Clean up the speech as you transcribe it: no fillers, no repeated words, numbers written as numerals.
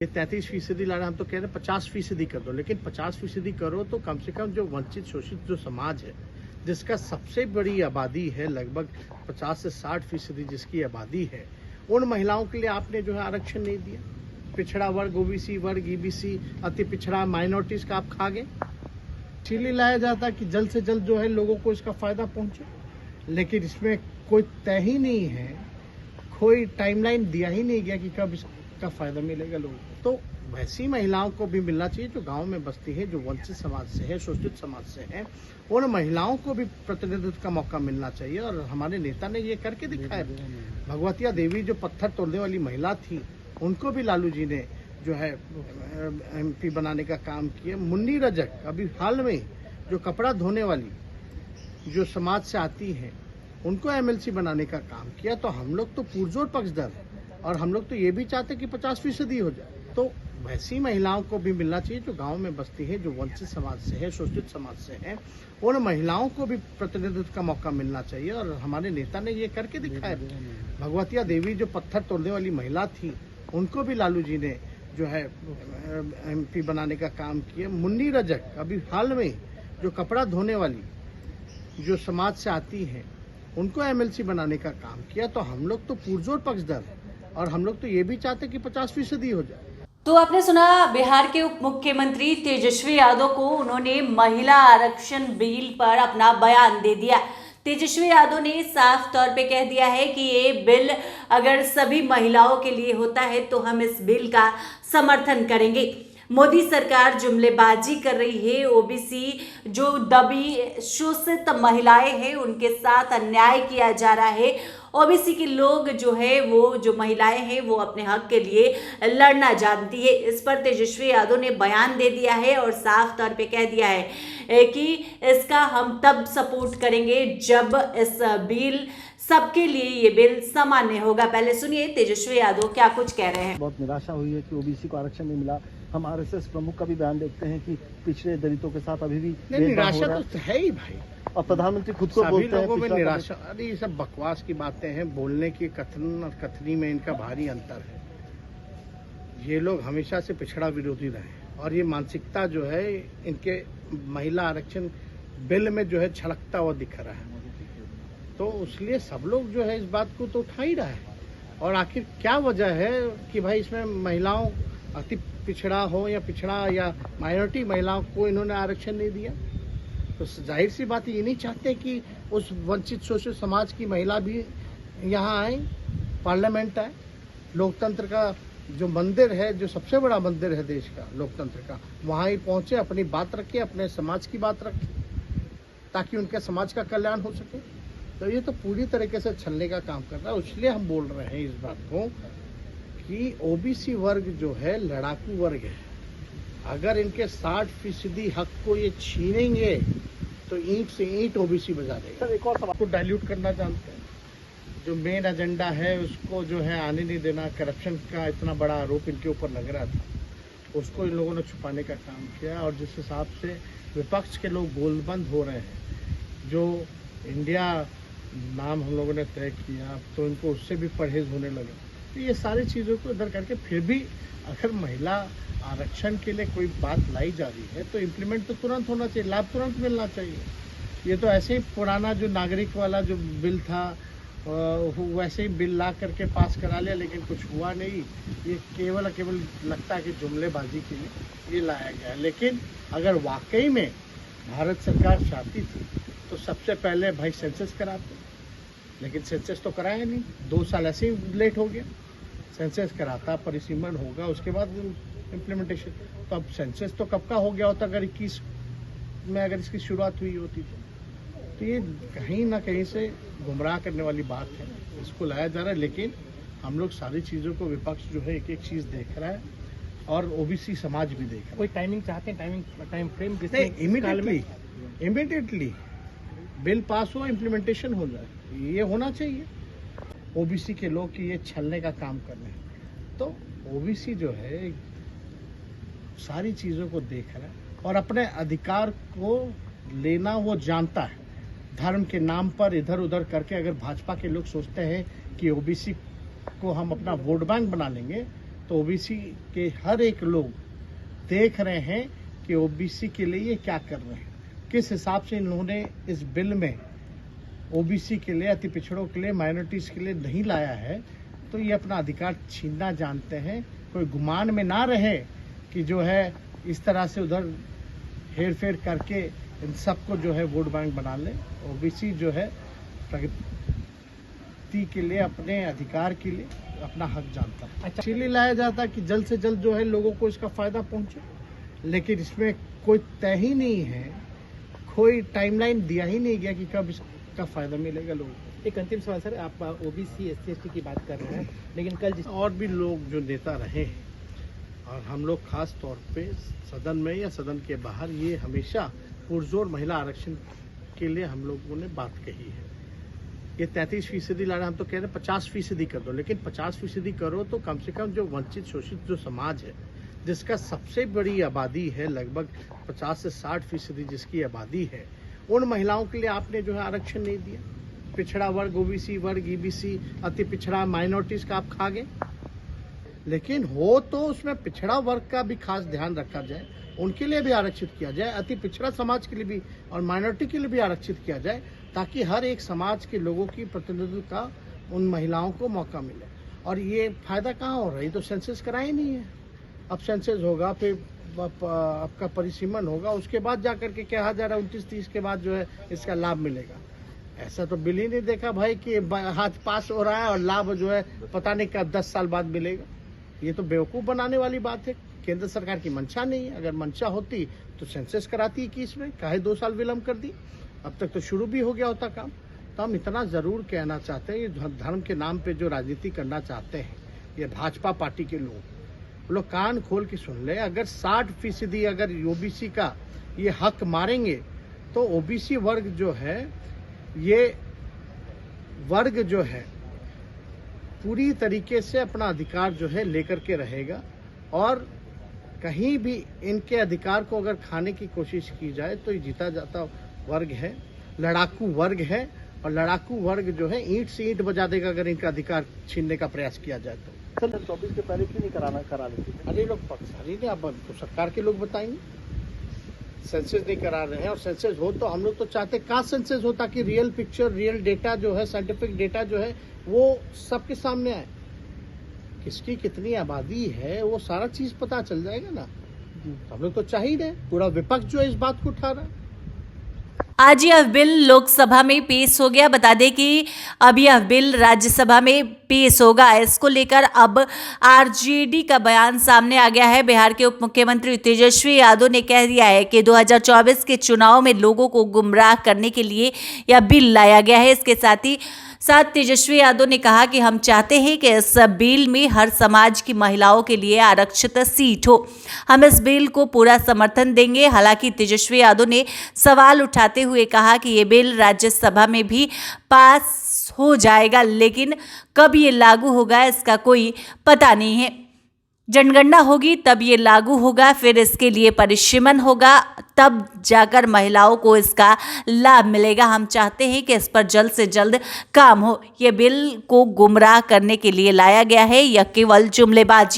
ये 33% ला रहे हैं, हम तो कह रहे हैं 50% कर दो, लेकिन 50% करो तो कम से कम जो वंचित शोषित जो समाज है, जिसका सबसे बड़ी आबादी है, लगभग 50 से 60% जिसकी आबादी है, उन महिलाओं के लिए आपने जो है आरक्षण नहीं दिया। पिछड़ा वर्ग, ओबीसी वर्ग, ईबीसी, अति पिछड़ा, माइनॉरिटीज का आप खा गए। इसीलिए लाया जाता कि जल्द से जल्द जो है लोगों को इसका फायदा पहुंचे, लेकिन इसमें कोई तय ही नहीं है, कोई टाइमलाइन दिया ही नहीं गया कि कब इसका फायदा मिलेगा लोगों को। तो वैसी महिलाओं को भी मिलना चाहिए जो गांव में बसती है, जो वंचित समाज से है, शोषित समाज से है। उन महिलाओं को भी प्रतिनिधित्व का मौका मिलना चाहिए, और हमारे नेता ने ये करके दिखाया। भगवतिया देवी जो पत्थर तोड़ने वाली महिला थी, उनको भी लालू जी ने जो है एमपी बनाने का काम किया। मुन्नी रजक अभी हाल में जो कपड़ा धोने वाली जो समाज से आती है, उनको एमएलसी बनाने का काम किया। तो हम लोग तो पुरजोर पक्षधर है, और हम लोग तो ये भी चाहते कि 50% हो जाए। तो वैसी महिलाओं को भी मिलना चाहिए जो गांव में बसती है, जो वंचित समाज से है, शोषित समाज से है। उन महिलाओं को भी प्रतिनिधित्व का मौका मिलना चाहिए, और हमारे नेता ने ये करके दिखाया। भगवतिया देवी जो पत्थर तोड़ने वाली महिला थी, उनको भी लालू जी ने जो है एमपी बनाने का काम किया। मुन्नी रजक अभी हाल में जो कपड़ा धोने वाली जो समाज से आती है, उनको एमएलसी बनाने का काम किया। तो हम लोग तो पुरजोर पक्षधर है, और हम लोग तो ये भी चाहते कि 50% हो जाए। तो आपने सुना बिहार के उप मुख्यमंत्री तेजस्वी यादव को, उन्होंने महिला आरक्षण बिल पर अपना बयान दे दिया। तेजस्वी यादव ने साफ तौर पे कह दिया है कि ये बिल अगर सभी महिलाओं के लिए होता है तो हम इस बिल का समर्थन करेंगे। मोदी सरकार जुमलेबाजी कर रही है, ओबीसी जो दबी शोषित महिलाएं हैं उनके साथ अन्याय किया जा रहा है। ओबीसी के लोग जो है, वो जो महिलाएं हैं वो अपने हक के लिए लड़ना जानती है। इस पर तेजस्वी यादव ने बयान दे दिया है और साफ तौर पे कह दिया है कि इसका हम तब सपोर्ट करेंगे जब इस बिल सबके लिए ये बिल सामान्य होगा। पहले सुनिए तेजस्वी यादव क्या कुछ कह रहे हैं। बहुत निराशा हुई है कि ओबीसी को आरक्षण नहीं मिला। हम आरएसएस प्रमुख का भी बयान देखते हैं कि पिछड़े दलितों के साथ अभी भी निराशा तो है ही भाई, और प्रधानमंत्री खुद को बोलते हैं लोगों में निराशा। अरे ये सब बकवास की बातें हैं, बोलने की कथन और कथनी में इनका भारी अंतर है। ये लोग हमेशा से पिछड़ा विरोधी रहे, और ये मानसिकता जो है इनके महिला आरक्षण बिल में जो है छलकता हुआ दिख रहा है। तो इसलिए सब लोग जो है इस बात को तो उठा ही रहा है। और आखिर क्या वजह है कि भाई इसमें महिलाओं, अति पिछड़ा हो या पिछड़ा या माइनॉरिटी महिलाओं को इन्होंने आरक्षण नहीं दिया? तो जाहिर सी बात ये नहीं चाहते कि उस वंचित शोषित समाज की महिला भी यहाँ आए, पार्लियामेंट आए। लोकतंत्र का जो मंदिर है, जो सबसे बड़ा मंदिर है देश का, लोकतंत्र का, वहाँ ही पहुँचे, अपनी बात रखे, अपने समाज की बात रखे, ताकि उनके समाज का कल्याण हो सके। तो ये तो पूरी तरीके से छलने का काम कर रहा है। इसलिए हम बोल रहे हैं इस बात को कि ओबीसी वर्ग जो है लड़ाकू वर्ग है। अगर इनके 60% हक को ये छीनेंगे तो ईंट से ईंट ओबीसी बजा देगा। सर, एक और सवाल को डाइल्यूट करना जानते हैं। जो मेन एजेंडा है उसको जो है आने नहीं देना, करप्शन का इतना बड़ा आरोप इनके ऊपर लग रहा था, उसको इन लोगों ने छुपाने का काम किया। और जिस हिसाब से विपक्ष के लोग गोलबंद हो रहे हैं, जो इंडिया नाम हम लोगों ने तय किया, तो इनको उससे भी परहेज होने लगे। तो ये सारी चीज़ों को इधर करके फिर भी अगर महिला आरक्षण के लिए कोई बात लाई जा रही है तो इम्प्लीमेंट तो तुरंत होना चाहिए, लाभ तुरंत मिलना चाहिए। ये तो ऐसे ही पुराना जो नागरिक वाला जो बिल था वैसे ही बिल ला करके पास करा लिया, लेकिन कुछ हुआ नहीं। ये केवल लगता है कि जुमलेबाजी के लिए ये लाया गया है। लेकिन अगर वाकई में भारत सरकार चाहती थी तो सबसे पहले भाई सेंसस कराते, लेकिन सेंसस तो कराया नहीं। 2 साल ऐसे ही लेट हो गया। सेंसस कराता, परिसीमन होगा, उसके बाद इम्प्लीमेंटेशन। तो अब सेंसस तो कब का हो गया होता अगर 21 में अगर इसकी शुरुआत हुई होती तो ये कहीं ना कहीं से गुमराह करने वाली बात है। इसको लाया जा रहा है, लेकिन हम लोग सारी चीज़ों को, विपक्ष जो है एक एक चीज़ देख रहा है, और ओबीसी समाज भी देख रहा है। कोई टाइमिंग चाहते हैं, time frame? Immediately bill pass हो, इम्प्लीमेंटेशन हो जाए, ये होना चाहिए। ओबीसी के लोग कि ये छलने का काम कर रहे हैं। तो ओबीसी जो है सारी चीज़ों को देख रहा है और अपने अधिकार को लेना वो जानता है। धर्म के नाम पर इधर उधर करके अगर भाजपा के लोग सोचते हैं कि ओबीसी को हम अपना वोट बैंक बना लेंगे, तो ओबीसी के हर एक लोग देख रहे हैं कि ओबीसी के लिए ये क्या कर रहे हैं, किस हिसाब से इन्होंने इस बिल में ओबीसी के लिए, अति पिछड़ों के लिए, माइनॉरिटीज के लिए नहीं लाया है। तो ये अपना अधिकार छीनना जानते हैं। कोई गुमान में ना रहे कि जो है इस तरह से उधर हेर फेर करके इन सबको जो है वोट बैंक बना ले। ओबीसी जो है प्रगति के लिए, अपने अधिकार के लिए अपना हक जानता है। अच्छा, इसीलिए लाया जाता है कि जल्द से जल्द जो है लोगों को इसका फायदा पहुंचे, लेकिन इसमें कोई तय ही नहीं है, कोई टाइमलाइन दिया ही नहीं गया कि कब इसका फायदा मिलेगा लोगों को। एक अंतिम सवाल सर, आप ओबीसी SC ST की बात कर रहे हैं, लेकिन कल और भी लोग जो नेता रहे हैं, और हम लोग खास तौर पे सदन में या सदन के बाहर ये हमेशा पुरजोर महिला आरक्षण के लिए हम लोगों ने बात कही है। ये 33% ला रहे हैं, हम तो कह रहे हैं 50% कर दो, लेकिन 50% करो तो कम से कम जो वंचित शोषित जो समाज है, जिसका सबसे बड़ी आबादी है, लगभग 50 से 60% जिसकी आबादी है, उन महिलाओं के लिए आपने जो है आरक्षण नहीं दिया। पिछड़ा वर्ग, ओबीसी वर्ग, ईबीसी, अति पिछड़ा, माइनॉरिटीज का आप खा गए। लेकिन हो तो उसमें पिछड़ा वर्ग का भी खास ध्यान रखा जाए, उनके लिए भी आरक्षित किया जाए, अति पिछड़ा समाज के लिए भी और माइनॉरिटी के लिए भी आरक्षित किया जाए, ताकि हर एक समाज के लोगों की प्रतिनिधित्व का उन महिलाओं को मौका मिले। और ये फायदा कहाँ हो रहा है? तो सेंसस करा ही नहीं है। अब सेंसस होगा, फिर आपका परिसीमन होगा, उसके बाद जाकर के कहा जा रहा है 29-30 के बाद जो है इसका लाभ मिलेगा। ऐसा तो बिल ही नहीं देखा भाई कि हाथ पास हो रहा है और लाभ जो है पता नहीं कब 10 साल बाद मिलेगा। ये तो बेवकूफ़ बनाने वाली बात है। केंद्र सरकार की मंशा नहीं है। अगर मंशा होती तो सेंसस कराती 21 में, काहे 2 साल विलम्ब कर दी? अब तक तो शुरू भी हो गया होता काम। तो हम इतना ज़रूर कहना चाहते हैं, ये धर्म के नाम पे जो राजनीति करना चाहते हैं ये भाजपा पार्टी के लोग कान खोल के सुन ले। अगर 60% अगर ओबीसी का ये हक मारेंगे तो ओबीसी वर्ग जो है, ये वर्ग जो है पूरी तरीके से अपना अधिकार जो है लेकर के रहेगा। और कहीं भी इनके अधिकार को अगर खाने की कोशिश की जाए तो ये जीता जाता वर्ग है, लड़ाकू वर्ग है। और लड़ाकू वर्ग जो है ईंट से ईंट बजा देगा अगर इनका अधिकार छीनने का प्रयास किया जाए तो। सर 24 के पहले क्यों नहीं करा लेते? अरे लोग पक्षारी ने, अब तो सरकार के लोग बताएंगे। सेंसस नहीं करा रहे हैं, और सेंसस हो तो हम लोग तो चाहते कहाँ सेंसस हो, ताकि रियल पिक्चर, रियल डेटा जो है, साइंटिफिक डेटा जो है वो सबके सामने आए। किसकी कितनी आबादी है वो सारा चीज पता चल जाएगा ना। हम लोग तो चाह ही रहे, पूरा विपक्ष जो है इस बात को उठा रहा है। आज यह बिल लोकसभा में पेश हो गया। बता दें कि अब यह बिल राज्यसभा में पेश होगा। इसको लेकर अब आरजेडी का बयान सामने आ गया है। बिहार के उप मुख्यमंत्री तेजस्वी यादव ने कह दिया है कि 2024 के चुनाव में लोगों को गुमराह करने के लिए यह बिल लाया गया है। इसके साथ तेजस्वी यादव ने कहा कि हम चाहते हैं कि इस बिल में हर समाज की महिलाओं के लिए आरक्षित सीट हो। हम इस बिल को पूरा समर्थन देंगे। हालांकि तेजस्वी यादव ने सवाल उठाते हुए कहा कि ये बिल राज्यसभा में भी पास हो जाएगा, लेकिन कब ये लागू होगा इसका कोई पता नहीं है। जनगणना होगी तब ये लागू होगा, फिर इसके लिए परिसीमन होगा, तब जाकर महिलाओं को इसका लाभ मिलेगा। हम चाहते हैं कि इस पर जल्द से जल्द काम हो। ये बिल को गुमराह करने के लिए लाया गया है या केवल जुमलेबाजी।